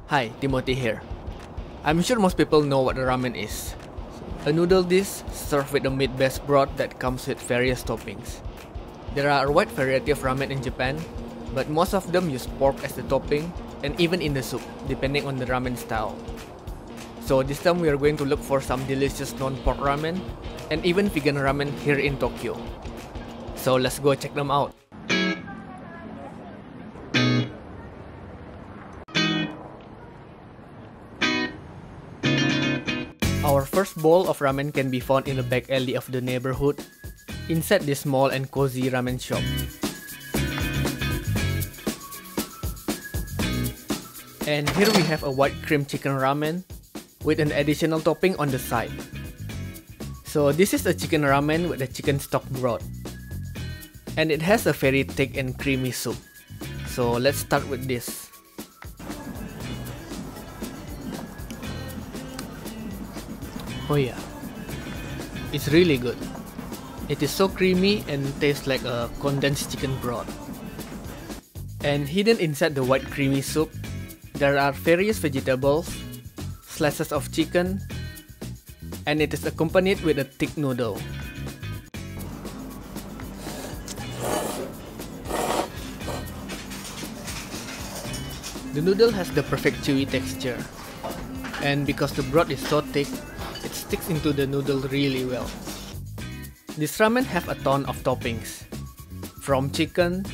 Hi, Timothy here. I'm sure most people know what a ramen is. A noodle dish served with a meat-based broth that comes with various toppings. There are a wide variety of ramen in Japan, but most of them use pork as the topping and even in the soup, depending on the ramen style. So this time we are going to look for some delicious non-pork ramen and even vegan ramen here in Tokyo. So let's go check them out. Our first bowl of ramen can be found in the back alley of the neighborhood, inside this small and cozy ramen shop. And here we have a white cream chicken ramen with an additional topping on the side. So this is a chicken ramen with a chicken stock broth. And it has a very thick and creamy soup. So let's start with this. Oh yeah, it's really good. It is so creamy and tastes like a condensed chicken broth. And hidden inside the white creamy soup, there are various vegetables, slices of chicken, and it is accompanied with a thick noodle. The noodle has the perfect chewy texture, and because the broth is so thick, it sticks into the noodle really well. This ramen have a ton of toppings, from chicken,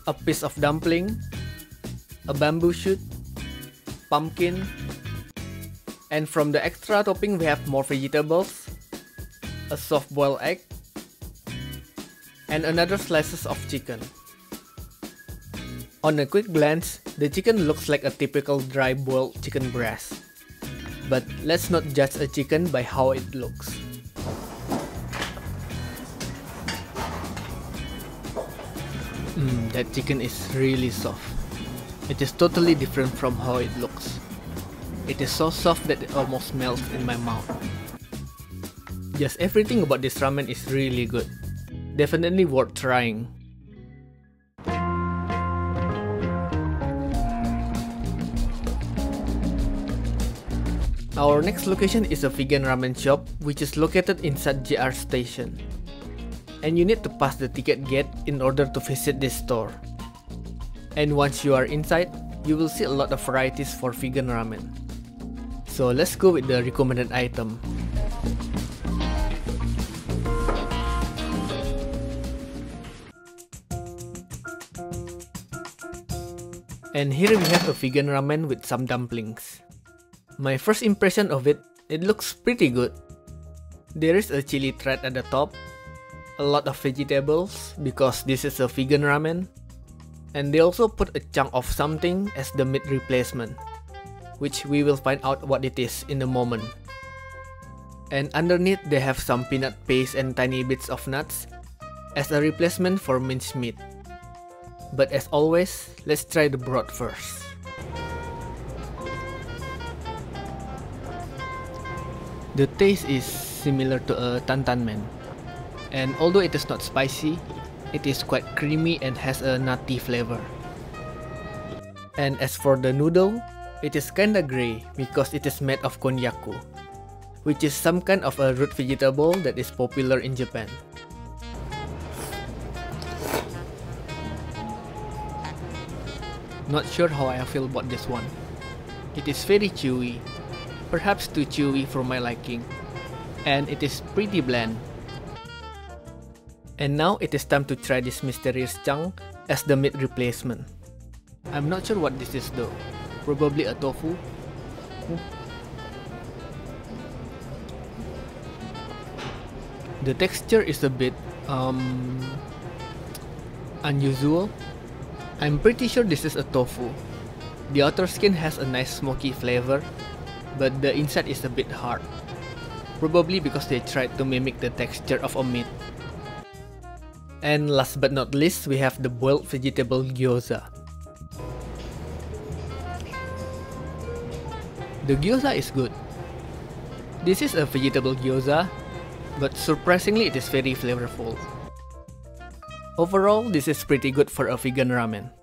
a piece of dumpling, a bamboo shoot, pumpkin, and from the extra topping we have more vegetables, a soft-boiled egg, and another slices of chicken. On a quick glance, the chicken looks like a typical dry boiled chicken breast. But let's not judge a chicken by how it looks. That chicken is really soft. It is totally different from how it looks. It is so soft that it almost melts in my mouth. Just everything about this ramen is really good. Definitely worth trying. Our next location is a vegan ramen shop which is located inside JR station. And you need to pass the ticket gate in order to visit this store. And once you are inside, you will see a lot of varieties for vegan ramen. So let's go with the recommended item. And here we have a vegan ramen with some dumplings. My first impression of it looks pretty good. There is a chili thread at the top, a lot of vegetables because this is a vegan ramen, and they also put a chunk of something as the meat replacement, which we will find out what it is in a moment. And underneath they have some peanut paste and tiny bits of nuts as a replacement for minced meat. But as always, let's try the broth first. The taste is similar to a tantan, and although it is not spicy, it is quite creamy and has a nutty flavor. And as for the noodle, it is kinda grey because it is made of konnyaku, which is some kind of a root vegetable that is popular in Japan. Not sure how I feel about this one. It is very chewy. Perhaps too chewy for my liking, and it is pretty bland. And now it is time to try this mysterious chunk as the meat replacement. I'm not sure what this is though, probably a tofu? The texture is a bit unusual. I'm pretty sure this is a tofu. The outer skin has a nice smoky flavor, but the inside is a bit hard, probably because they tried to mimic the texture of a meat. And last but not least, we have the boiled vegetable gyoza. The gyoza is good. This is a vegetable gyoza, but surprisingly it is very flavorful. Overall, this is pretty good for a vegan ramen.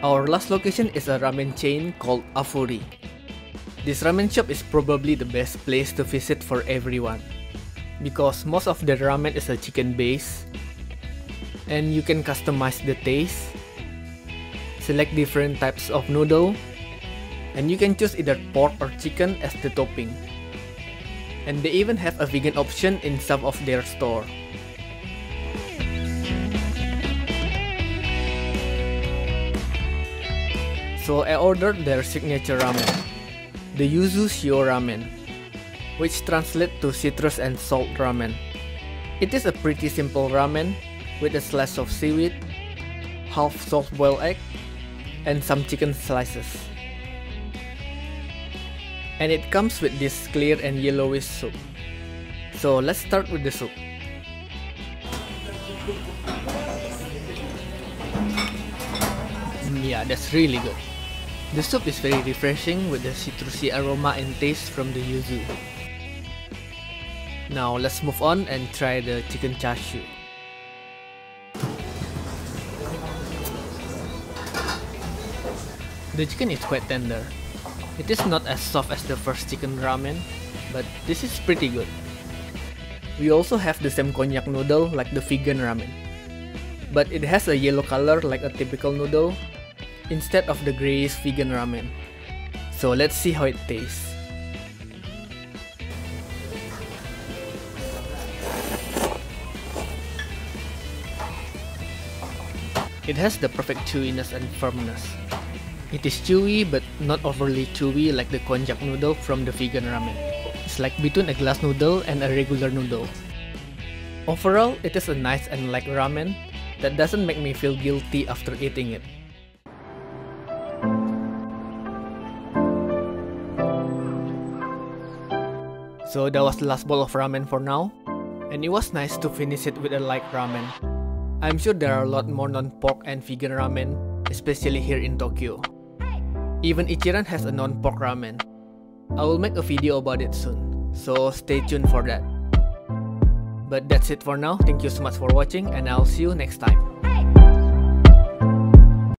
Our last location is a ramen chain called Afuri. This ramen shop is probably the best place to visit for everyone, because most of the ramen is a chicken base, and you can customize the taste, select different types of noodle, and you can choose either pork or chicken as the topping. And they even have a vegan option in some of their store. So I ordered their signature ramen, the Yuzu Shio Ramen, which translates to citrus and salt ramen. It is a pretty simple ramen with a slice of seaweed, half soft-boiled egg, and some chicken slices. And it comes with this clear and yellowish soup. So let's start with the soup. Yeah, that's really good. The soup is very refreshing with the citrusy aroma and taste from the yuzu. Now let's move on and try the chicken chashu. The chicken is quite tender. It is not as soft as the first chicken ramen, but this is pretty good. We also have the same konjac noodle like the vegan ramen, but it has a yellow color like a typical noodle instead of the grayish vegan ramen. So let's see how it tastes. It has the perfect chewiness and firmness. It is chewy but not overly chewy like the konjac noodle from the vegan ramen. It's like between a glass noodle and a regular noodle. Overall, it is a nice and light ramen that doesn't make me feel guilty after eating it. So that was the last bowl of ramen for now, and it was nice to finish it with a light ramen. I'm sure there are a lot more non-pork and vegan ramen, especially here in Tokyo. Even Ichiran has a non-pork ramen. I will make a video about it soon, so stay tuned for that. But that's it for now. Thank you so much for watching, and I'll see you next time.